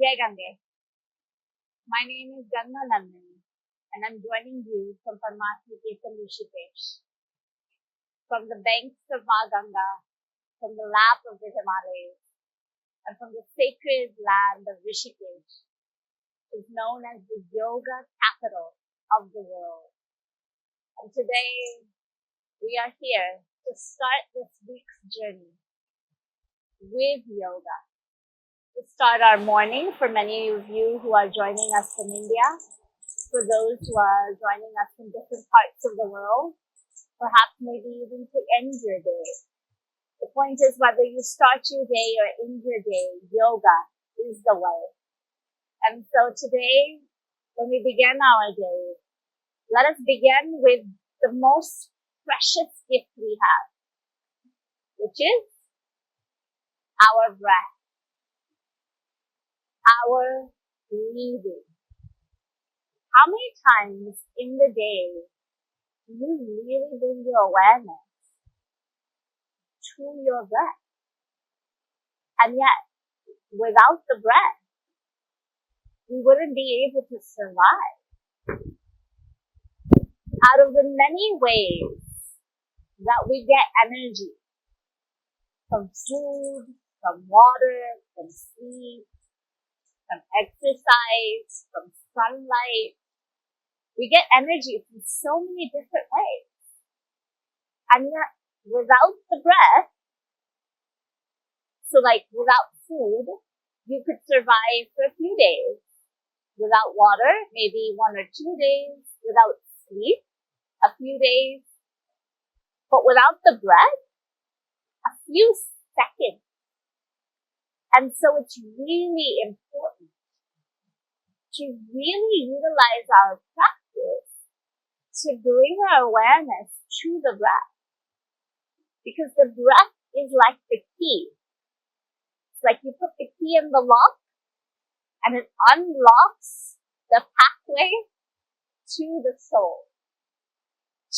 Jai Ganga. My name is Ganga Nandini, and I'm joining you from Parmarth Rishikesh. From the banks of Maa Ganga, from the lap of the Himalayas, and from the sacred land of Rishikesh, is known as the yoga capital of the world. And today, we are here to start this week's journey with yoga. To start our morning for many of you who are joining us from India, for those who are joining us from different parts of the world, perhaps maybe even to end your day. The point is whether you start your day or end your day, yoga is the way. And so today, when we begin our day, let us begin with the most precious gift we have, which is our breath. Our breathing. How many times in the day do you really bring your awareness to your breath? And yet, without the breath, we wouldn't be able to survive. Out of the many ways that we get energy, from food, from water, from sleep, from exercise, from sunlight. We get energy from so many different ways. And yet, without the breath, so like without food, you could survive for a few days. Without water, maybe 1 or 2 days. Without sleep, a few days. But without the breath, a few seconds. And so it's really important to really utilize our practice to bring our awareness to the breath. Because the breath is like the key. It's like you put the key in the lock and it unlocks the pathway to the soul,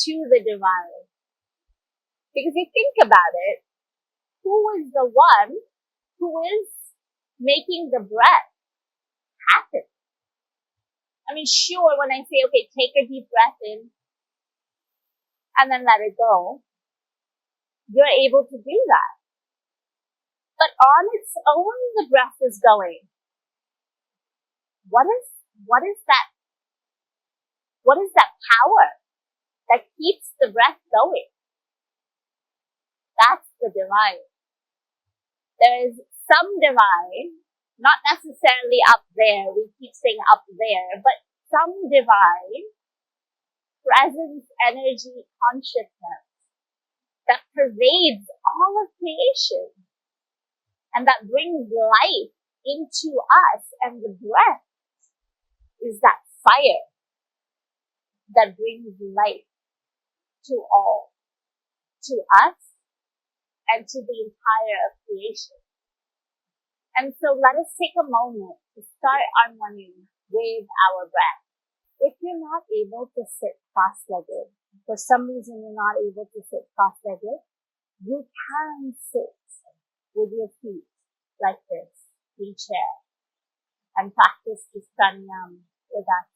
to the divine. Because you think about it, who is the one who is making the breath happen? I mean, sure, when I say, okay, take a deep breath in and then let it go, you're able to do that. But on its own, the breath is going. What is that power that keeps the breath going? That's the divine. There is some divine, not necessarily up there, we keep saying up there, but some divine presence, energy, consciousness that pervades all of creation and that brings life into us, and the breath is that fire that brings life to all, to us, and to the entire of creation. And so let us take a moment to start our morning with our breath. If you're not able to sit cross-legged, for some reason you're not able to sit cross-legged, you can sit with your feet like this, in chair, and practice this pranayama with us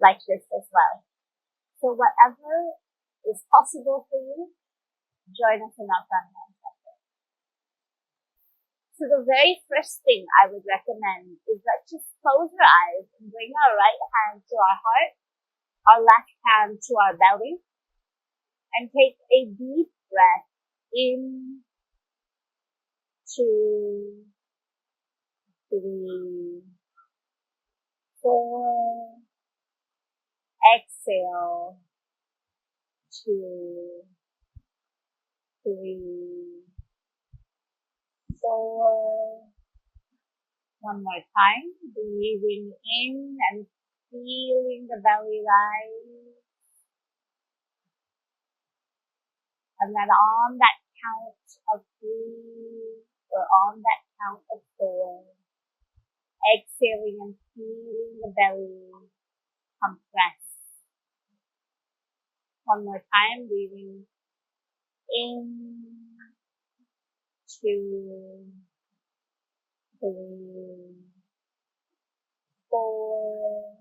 like this as well. So whatever is possible for you, join us in our pranayama session. So the very first thing I would recommend is that just close your eyes and bring our right hand to our heart, our left hand to our belly, and take a deep breath in, 2, 3, 4, exhale, 2, 3, 4, one more time, breathing in and feeling the belly rise. And then on that count of 3, or on that count of 4, exhaling and feeling the belly compress. One more time, breathing in, 2, 3, 4,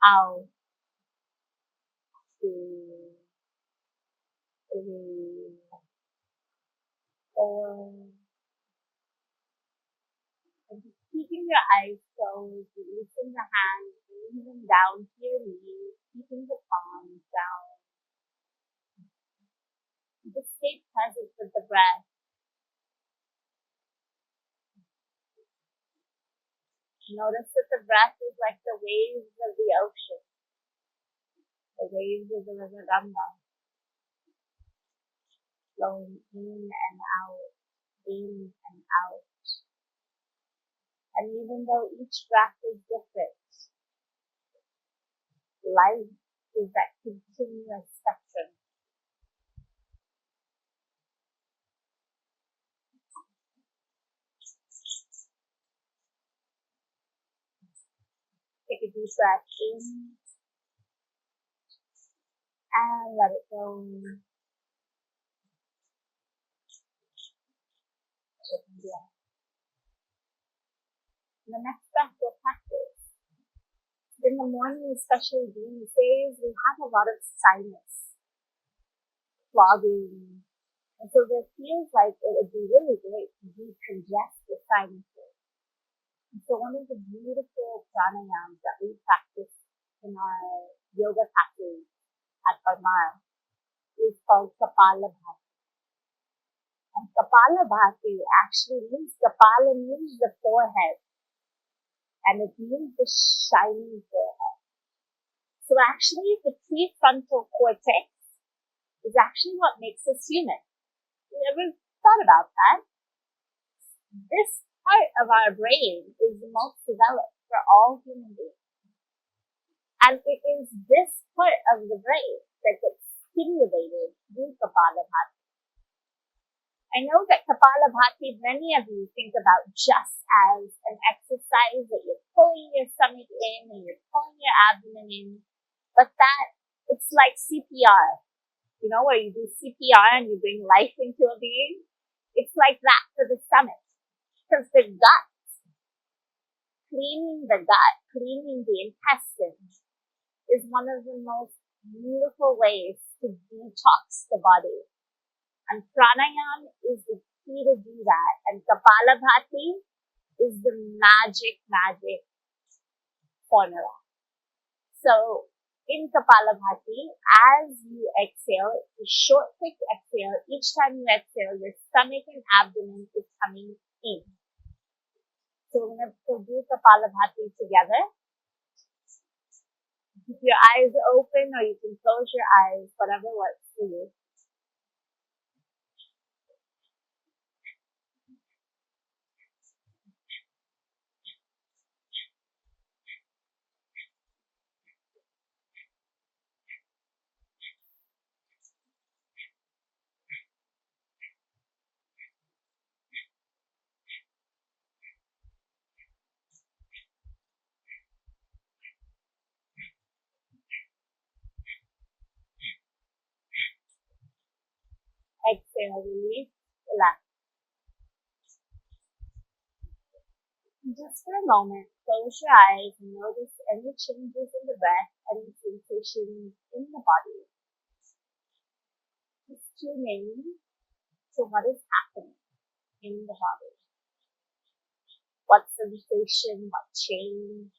out, 2, 3, 4, and just keeping your eyes closed, releasing the hands, bringing them down to your knees, keeping the palms down. Just stay present with the breath. Notice that the breath is like the waves of the ocean, the waves of the river Ganga, flowing in and out, in and out. And even though each breath is different, life is that continuous spectrum. Take a deep breath in and let it go. The next breath we'll practice. In the morning, especially these days, we have a lot of sinus clogging. And so it feels like it would be really great to decongest the sinuses. And so one of the beautiful pranayams that we practice in our yoga classes at Parmarth is called Kapalabhati. And Kapalabhati actually means, Kapala means the forehead. And it means the shining forehead. So actually, the prefrontal cortex is actually what makes us human. You ever thought about that? This part of our brain is the most developed for all human beings. And it is this part of the brain that gets stimulated through Kapalabhati. I know that Kapalabhati, many of you think about just as an exercise that you're pulling your stomach in and you're pulling your abdomen in, but that it's like CPR, you know, where you do CPR and you bring life into a being. It's like that for the stomach, because the gut, cleaning the gut, cleaning the intestines is one of the most beautiful ways to detox the body. And pranayama is the key to do that. And Kapalabhati is the magic formula. So in Kapalabhati, as you exhale, it's a short, quick exhale. Each time you exhale, your stomach and abdomen is coming in. So we're going to do Kapalabhati together. Keep your eyes open, or you can close your eyes, whatever works for you. Exhale, release, relax. Just for a moment, close your eyes and notice any changes in the breath, any sensations in the body. Just tune in to what is happening in the body. What sensation, what change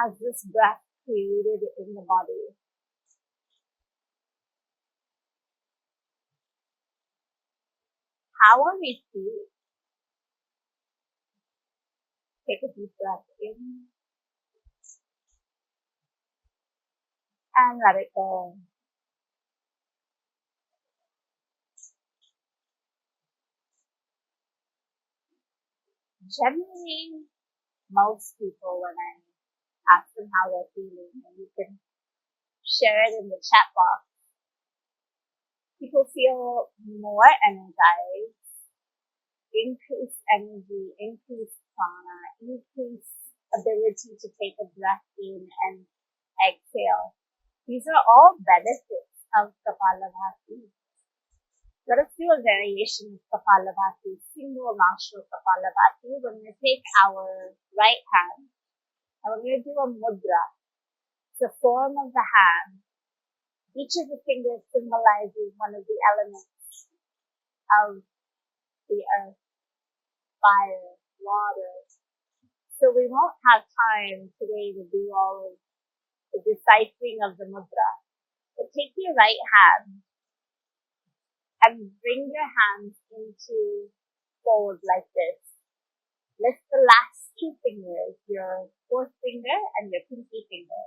has this breath created in the body? How are we feeling? Take a deep breath in and let it go. Generally, most people, when I ask them how they're feeling, and you can share it in the chat box, people feel more energized, increased energy, increased prana, increased ability to take a breath in and exhale. These are all benefits of Kapalabhati. Let us do a variation of Kapalabhati, single nostril Kapalabhati. We're going to take our right hand And we're going to do a mudra. It's the form of the hand. Each of the fingers symbolizes one of the elements of the earth, fire, water. So we won't have time today to do all of the deciphering of the mudra. But take your right hand and bring your hands into fold like this. Lift the last two fingers, your fourth finger and your pinky finger.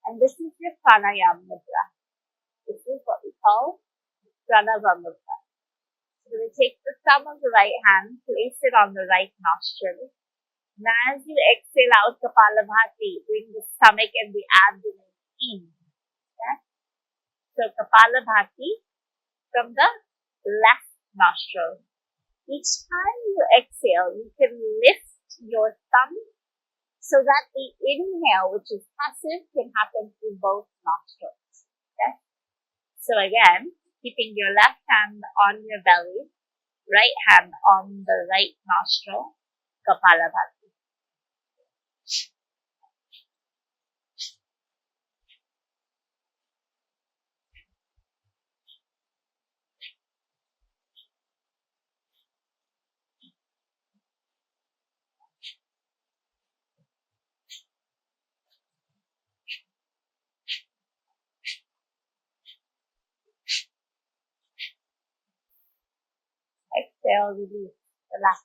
And this is your pranayama mudra. This is what we call pranayama mudra. So we take the thumb of the right hand, place it on the right nostril. Now as you exhale out Kapalabhati, bring the stomach and the abdomen in. Okay? So Kapalabhati from the left nostril. Each time you exhale, you can lift your thumb so that the inhale, which is passive, can happen through both nostrils. Okay? So again, keeping your left hand on your belly, right hand on the right nostril, Kapalabhati. Exhale, release, relax.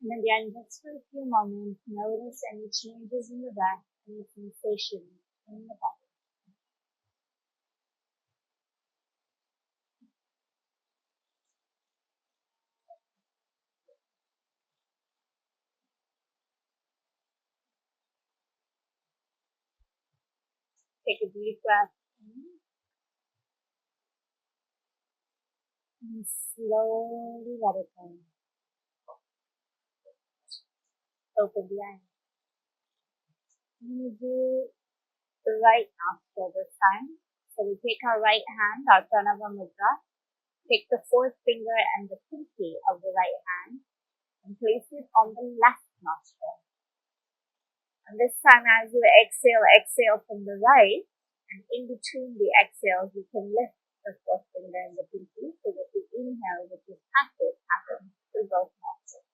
And again, just for a few moments, notice any changes in the breath, any sensations in the body. Take a deep breath in and slowly let it go. Open the eyes. I'm going to do the right nostril this time. So we take our right hand, our pranava mudra, take the fourth finger and the pinky of the right hand and place it on the left nostril. And this time as you exhale from the right, and in between the exhales you can lift the fourth finger and the pinky so that the inhale, which is passive, happens through both nostrils.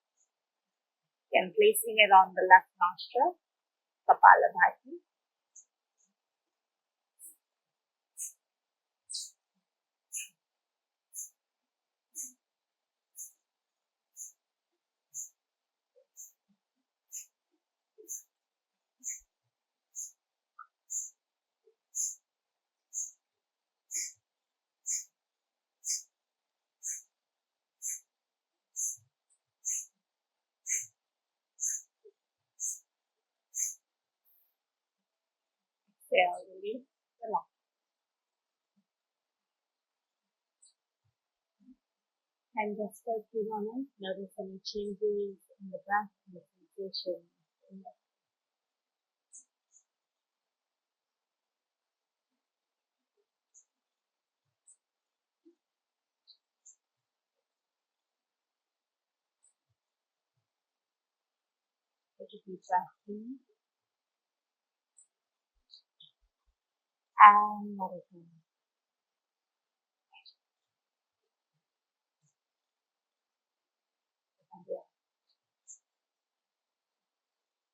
Again, placing it on the left nostril, Kapalabhati. Exhale, release, relax. And just for a few moments, notice any changes in the breath and the sensation in the Take a deep breath in and let it go.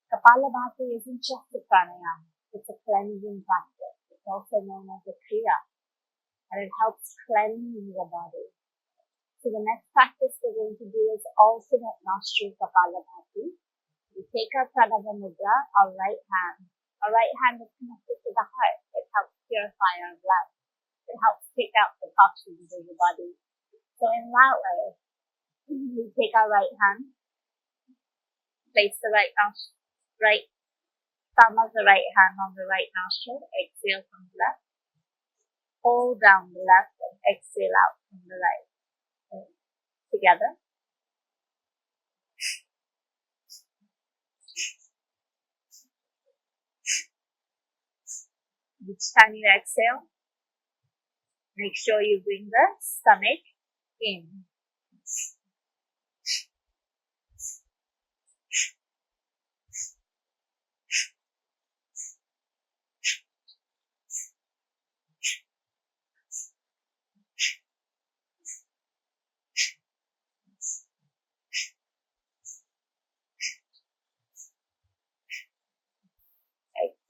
Kapalabhati isn't just a pranayama, it's a cleansing practice. It's also known as a kriya, and it helps cleanse the body. So the next practice we're going to do is alternate nostril Kapalabhati. We take our pranava mudra, our right hand. Our right hand is connected to the heart. It helps purify our blood. It helps take out the toxins in the body. So in that way, we take our right hand, place the right thumb of the right hand on the right nostril, exhale from the left, hold down the left and exhale out from the right. Okay. Together. Each time you exhale, make sure you bring the stomach in.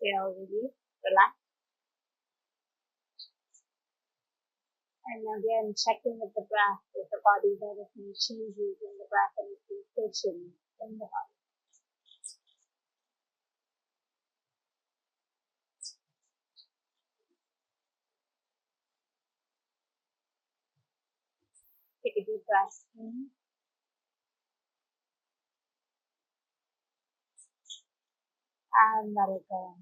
Exhale, release, relax. And again, checking with the breath, with the body, noticing changes in the breath and sensation in the body. Take a deep breath in. And let it go.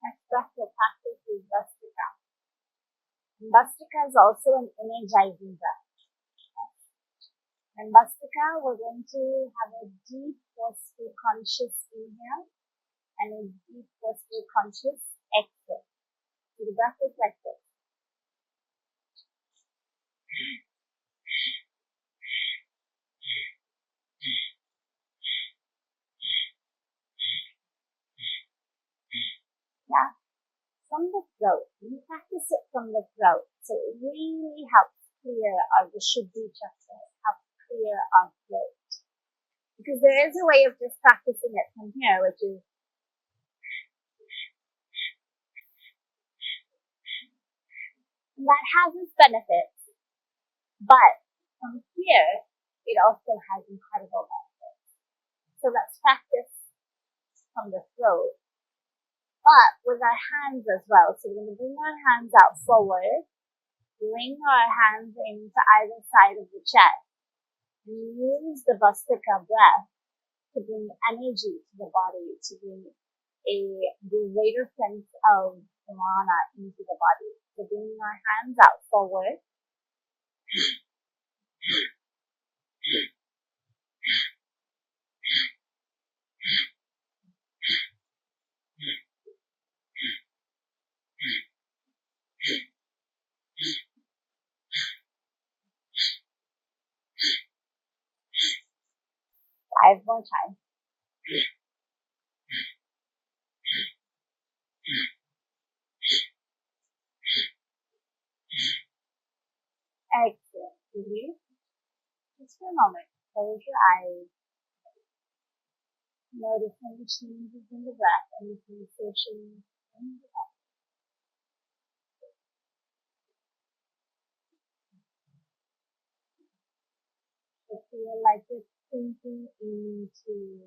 Next breath we'll practice is Bhastrika. Bhastrika is also an energizing breath. In Bhastrika, we're going to have a deep, forceful, conscious inhale and a deep, forceful, conscious exhale. So the breath is like this. Yeah, from the throat. We practice it from the throat. So it really helps clear our Vishuddhi chakra, helps clear our throat. Because there is a way of just practicing it from here, which is that has its benefits, but from here, it also has incredible benefits. So let's practice from the throat, but with our hands as well. So we're going to bring our hands out forward, bring our hands into either side of the chest, and use the Bhastrika breath to bring energy to the body, to bring a greater sense of prana into the body. So bringing our hands out forward. Five more times. Exhale. Release. Just for a moment. Close your eyes. Notice any changes in the breath, any sensations in the breath. So feel like it's sinking into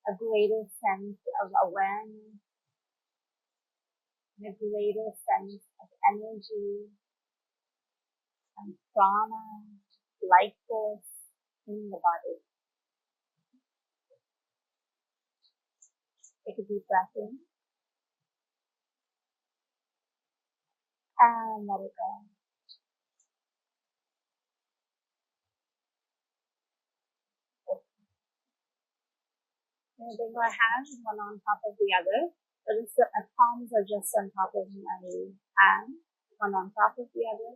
a greater sense of awareness, and a greater sense of energy and prana, life force in the body. Take a deep breath in and let it go. I'm going to bring my hands one on top of the other. Notice that my palms are just on top of my hands, one on top of the other.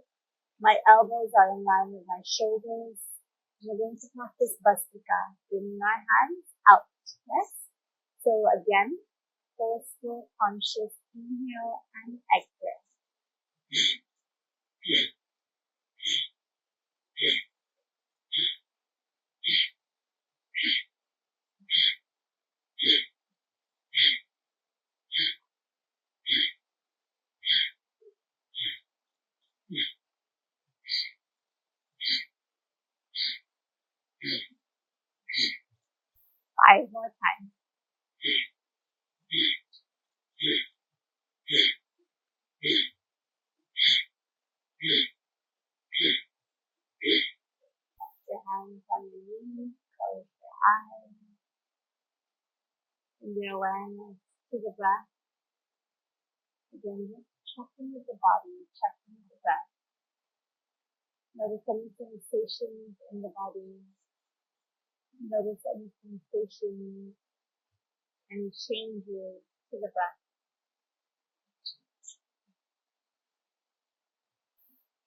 My elbows are in line with my shoulders. We're going to practice Bhastrika, bringing our hands out. Yes? So again, forceful, conscious inhale and exhale. Five more times. Your hands on your knees, close your eyes, and your awareness to the breath. Again, just checking with the body, checking with the breath. Notice any sensations in the body. Notice any sensations, any changes to the breath.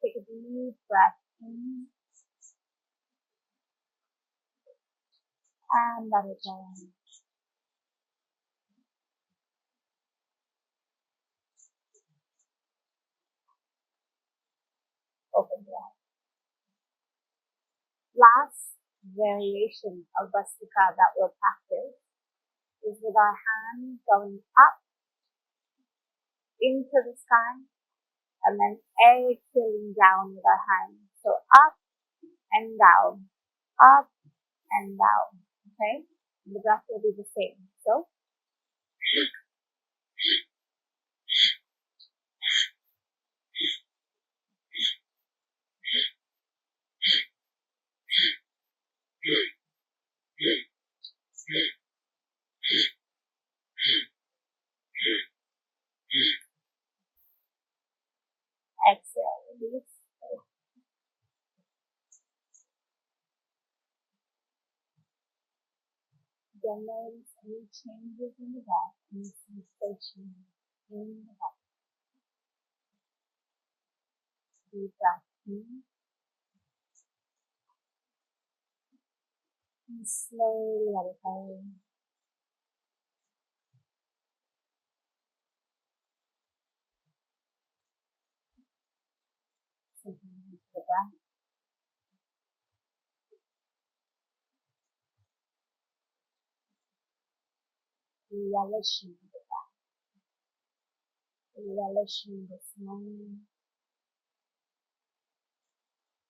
Take a deep breath in and let it go. Open your eyes. variation of Bhastrika that we'll practice is with our hands going up into the sky and then exhaling down with our hands. So up and down, up and down. Okay? And the breath will be the same. So exhale, release. Then notice any changes in the breath, any sensation in the body. Deep breath in and slowly let it go. Sinking into the breath. Relishing the breath. Relishing this moment.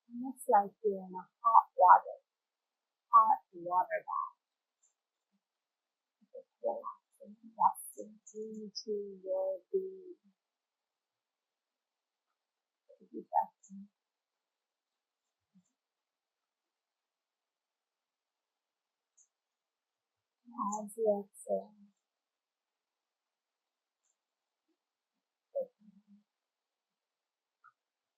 Almost like you're in a hot water bath. Just relaxing, resting into your being. Deep breath in. As you exhale,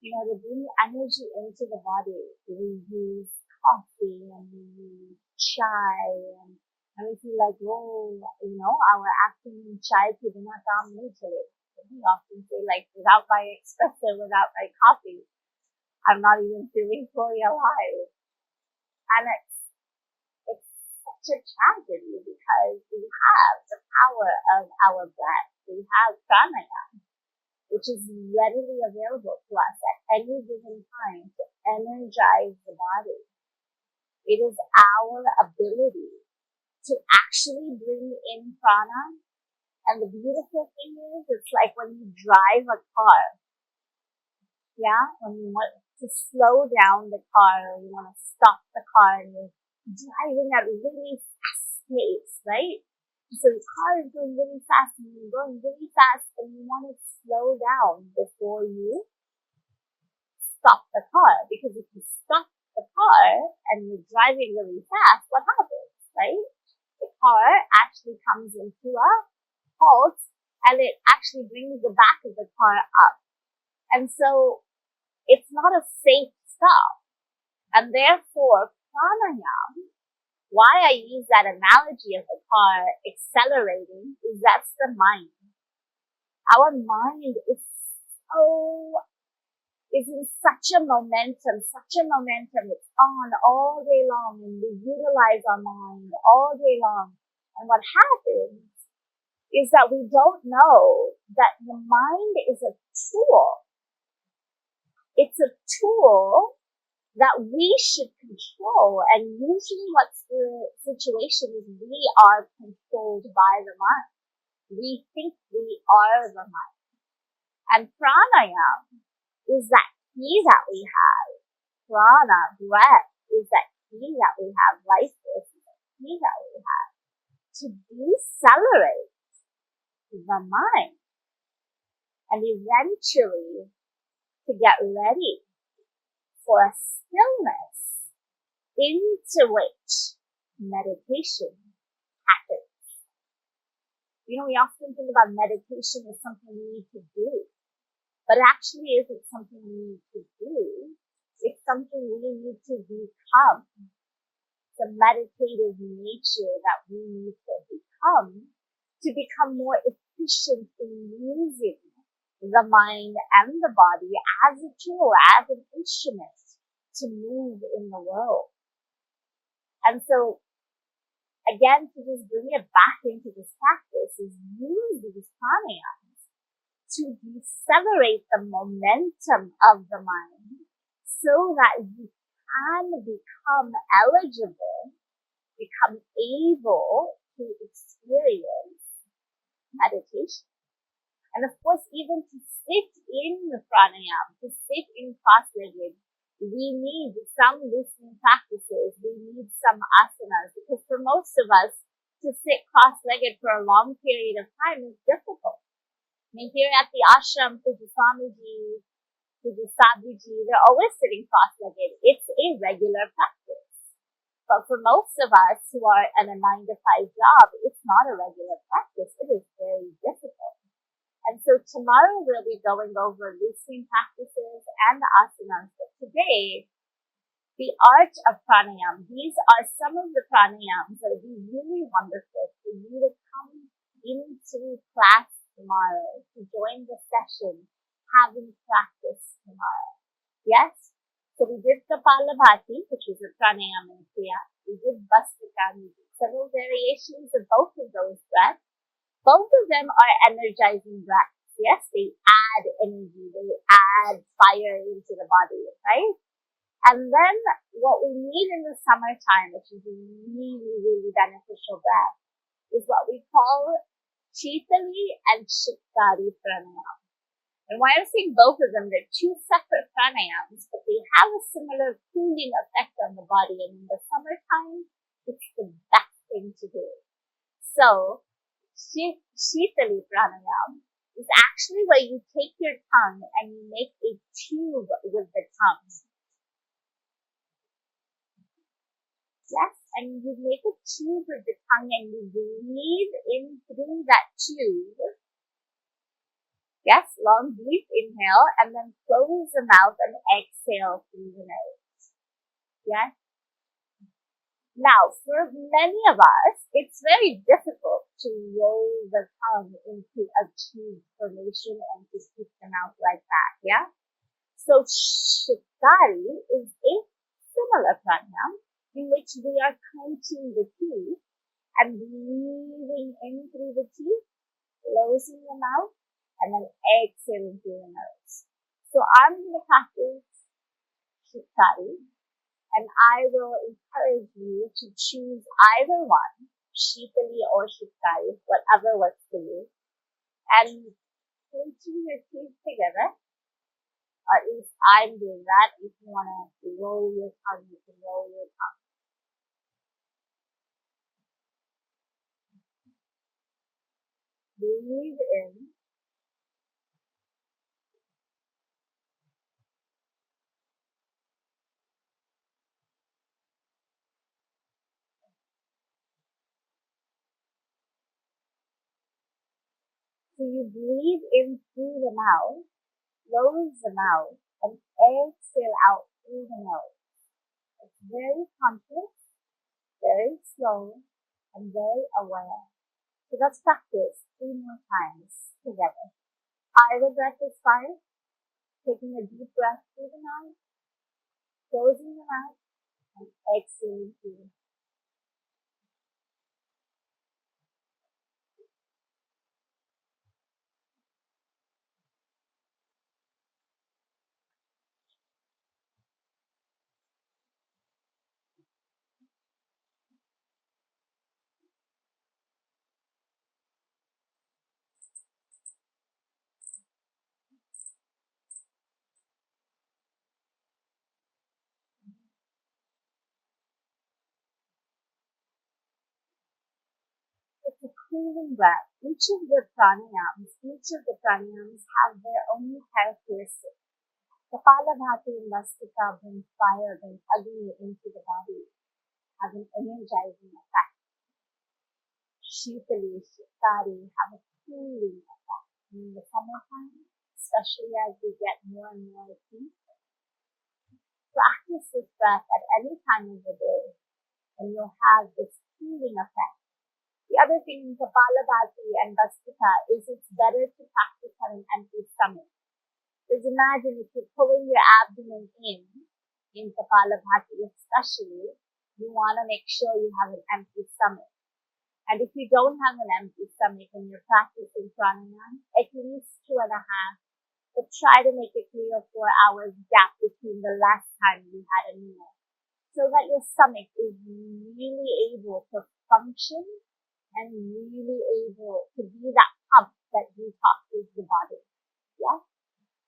to bring energy into the body, we use coffee and we use chai and we feel like, our afternoon chai to do not dominate today. We often say like, without my espresso, without my coffee, I'm not even feeling fully alive. And it's such a tragedy because we have the power of our breath. We have pranayama, which is readily available to us at any given time to energize the body. It is our ability to actually bring in prana. And the beautiful thing is, it's like when you drive a car. Yeah? When you want to slow down the car, or you want to stop the car and you're driving at really fast pace, right? So the car is going really fast and you're going really fast and you want to slow down before you stop the car. Because if you stop the car and you're driving really fast, what happens, right? The car actually comes into a halt and it actually brings the back of the car up. And so it's not a safe stop. And therefore, pranayama, why I use that analogy of the car accelerating, is that's the mind. Our mind is in such a momentum. It's on all day long and we utilize our mind all day long. And what happens is that we don't know that the mind is a tool. It's a tool that we should control. And usually what's the situation is we are controlled by the mind. We think we are the mind. And pranayama is that key that we have. Prana, breath, is that key that we have. Life force is that key that we have to decelerate the mind and eventually to get ready for a stillness into which meditation happens. We often think about meditation as something we need to do, but it actually isn't something we need to do. It's something we need to become. The meditative nature that we need to become more efficient in using the mind and the body as a tool, as an instrument to move in the world. And so, again, to just bring it back into this practice is use these pranayamas to decelerate the momentum of the mind so that you can become eligible, become able to experience meditation. And of course, even to sit in the pranayama, to sit in cross-legged, we need some loosening practices. We need some asanas, because for most of us, to sit cross-legged for a long period of time is difficult. I mean, here at the ashram, Pujya Swamiji, Pujya Sadhviji, they're always sitting cross-legged. It's a regular practice. But for most of us who are in a 9-to-5 job, it's not a regular practice. It is very difficult. And so tomorrow we'll be going over loosening practices and the asanas. But today, the art of pranayama. These are some of the pranayams that would be really wonderful for you to come into class tomorrow, to join the session, having practice tomorrow. Yes? So we did Kapalabhati, which is a pranayama in Kriya. We did Bhastrika. We did several variations of both of those breaths. Both of them are energizing breaths. Yes, they add energy, they add fire into the body, right? And then what we need in the summertime, which is a really, really beneficial breath, is what we call Chitali and Shakti pranayama. And why I'm saying both of them, they're two separate pranayams, but they have a similar cooling effect on the body. And in the summertime, it's the best thing to do. So, Chitali pranayama is actually where you take your tongue and you make a tube with the tongue. Yes, and you make a tube with the tongue and you breathe in through that tube. Yes, long deep inhale and then close the mouth and exhale through the nose. Yes. Now, for many of us, it's very difficult to roll the tongue into a tube formation and to keep the mouth like that, yeah? So, Shakti is a similar pranayama in which we are clenching the teeth and breathing in through the teeth, closing the mouth, and then exhaling through the nose. So, I'm going to practice Shakti. And I will encourage you to choose either one, Shitali or Shakti, whatever works for you. And clenching your teeth together, or at least I'm doing that. If you want to roll your tongue, you can roll your tongue. Breathe in. So you breathe in through the mouth, close the mouth, and exhale out through the nose. It's very conscious, very slow, and very aware. So let's practice 3 more times together. Either breath is fine, taking a deep breath through the mouth, closing the mouth, and exhaling through the mouth. It's a cooling breath. Each of the pranayams have their own characteristics. Kapalabhati and Bhastrika bring fire, bring agni into the body, have an energizing effect. Shitali, Shakti have a cooling effect. In the summertime, especially as we get more and more heat, practice this breath at any time of the day, and you'll have this cooling effect. The other thing in Kapalabhati and Bhastrika is it's better to practice on an empty stomach. Because imagine if you're pulling your abdomen in Kapalabhati especially, you want to make sure you have an empty stomach. And if you don't have an empty stomach and you're practicing pranayama, at least 2.5, but try to make it 3 or 4 hours gap between the last time you had a meal. so that your stomach is really able to function and really able to be that pump that detoxes the body. Yeah.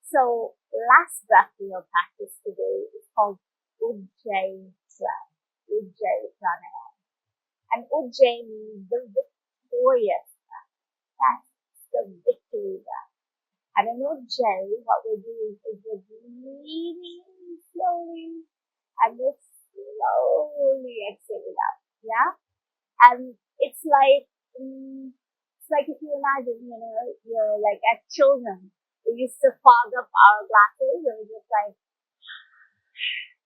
So last breath we'll practice today is called Ujjayi breath, Ujjayi pranayama. And Ujjayi means the victorious breath. That's the victory breath. And in Ujjayi, what we're doing is we're breathing slowly and we're slowly exhaling out. Yeah? And it's like if you imagine, you're like at children. We used to fog up our glasses and we just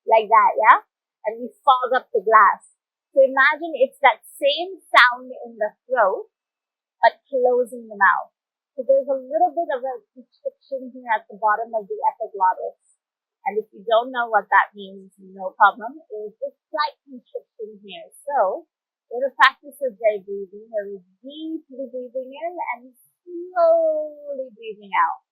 like that, yeah? And we fog up the glass. So imagine it's that same sound in the throat, but closing the mouth. So there's a little bit of a constriction here at the bottom of the epiglottis. And if you don't know what that means, no problem. There's a slight constriction here. So we're going to practice Ujjayi breathing, where we're deeply breathing in and slowly breathing out.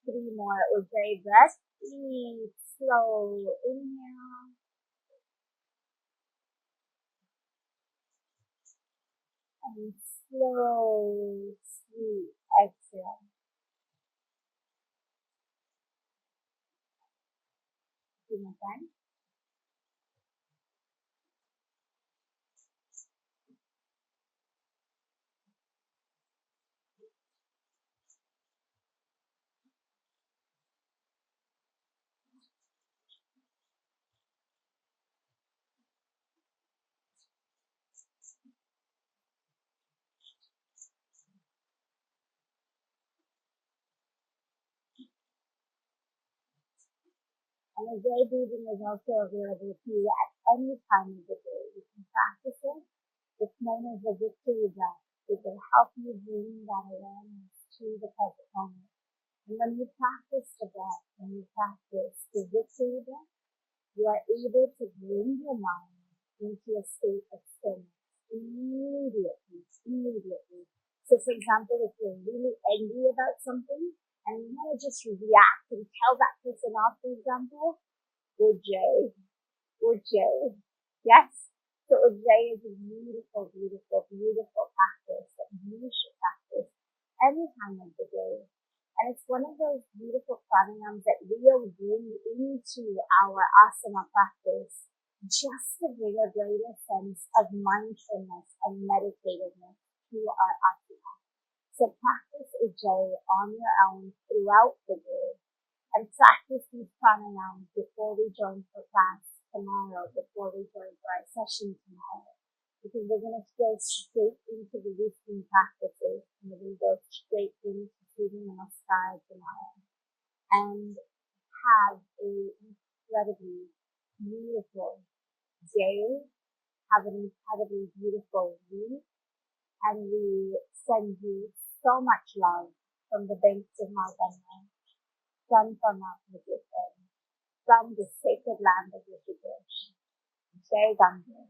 3 more Ujjayi breaths. Deep, slow inhale. And slow, sweet exhale. 2 more times. And Ujjayi breathing is also available to you at any time of the day. You can practice it. It's known as the victory breath. It will help you bring that awareness to the present moment. And when you practice the breath, when you practice the victory breath, you are able to bring your mind into a state of stillness immediately. So for example, if you're really angry about something and you want to just react and tell that person off, for example, Ujjayi. Yes? So Ujjayi is a beautiful practice that you should practice any time of the day. And it's one of those beautiful pranayams that we will bring into our asana practice just to bring a greater sense of mindfulness and meditativeness to our asana. So practice Ujjayi on your own throughout the day and practice these pranayams before we join for class tomorrow, before we join for our session tomorrow. Because we're going to go straight into the routine practices and we're going to go straight into Surya Namaskar tomorrow and have an incredibly beautiful day, have an incredibly beautiful week, and we send you so much love from the banks of Maa Ganga, from Parmarth NiketanYoga, from the sacred land of Rishikesh. Save Ganga.